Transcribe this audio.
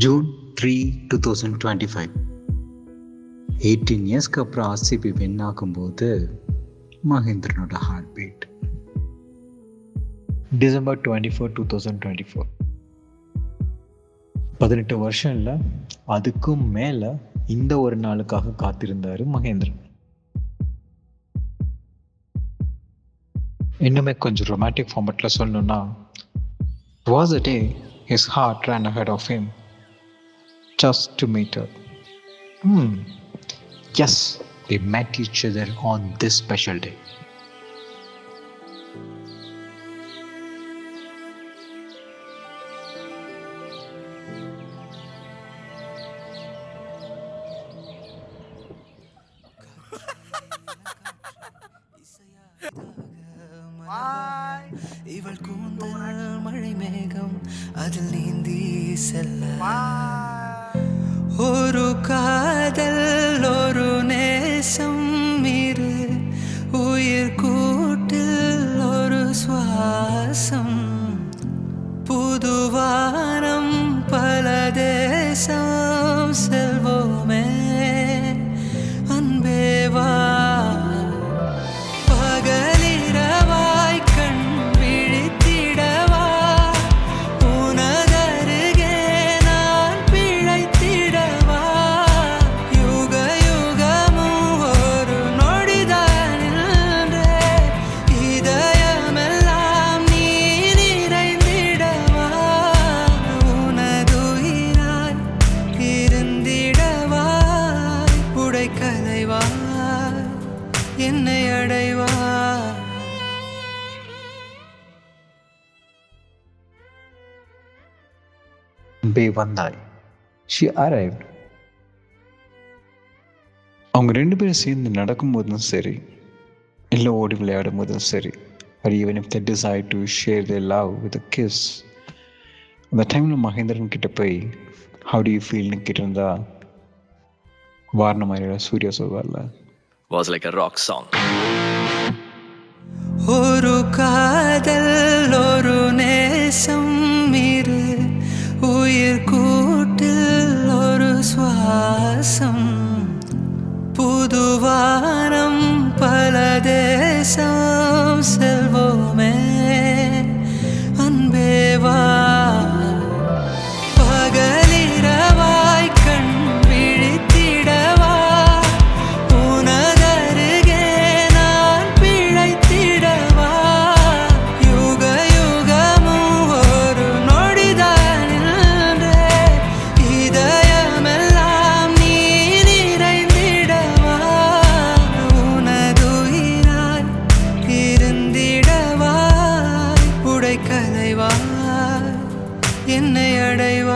June 3, 2025. 18 இயர்ஸ்க்கு அப்புறம் RCB win ஆகும்போது மகேந்திரனோட ஹார்ட் பீட். டிசம்பர் 24, 2024. 18 வருஷம் இல்லை, அதுக்கும் மேலே இந்த ஒரு நாளுக்காக காத்திருந்தார் மகேந்திரன். இன்னுமே கொஞ்சம் ரொமான்டிக் ஃபார்மேட்டில் சொல்லணும்னா, it was a day his heart ran ahead of him just to meet her. Yes, they met each other on this special day. இவள் கூந்தல் மழை மேகம் அதில் நீந்தி செல்ல ஒரு காதல் ஒரு நேசம் இரு உயிர் கூட்டில் ஒரு சுவாசம் புதுவானம் பல தேசம் செல்வோமே அன்பேவா என்னை அடைவா. வந்தாய். She arrived. அவங்க ரெண்டு பேரும் சேர்ந்து நடக்கும்போதும் சரி, இல்லை ஓடி விளையாடும் போதும் சரி, or even if they decide to share their love with a kiss, அந்த டைமில் மகேந்திரன் கிட்ட போய் how do you feelன்னு கேட்டிருந்தா வாரணமாயிர Surya சொல்வார்ல, was like a rock song. ஒரு காதல் ஒரு நேசம் இரு உயிர் கூட்டில் ஒரு சுவாசம் புதுவானம் பல தேசம் செல்வோமே அன்பேவா. என்னை அடைவா.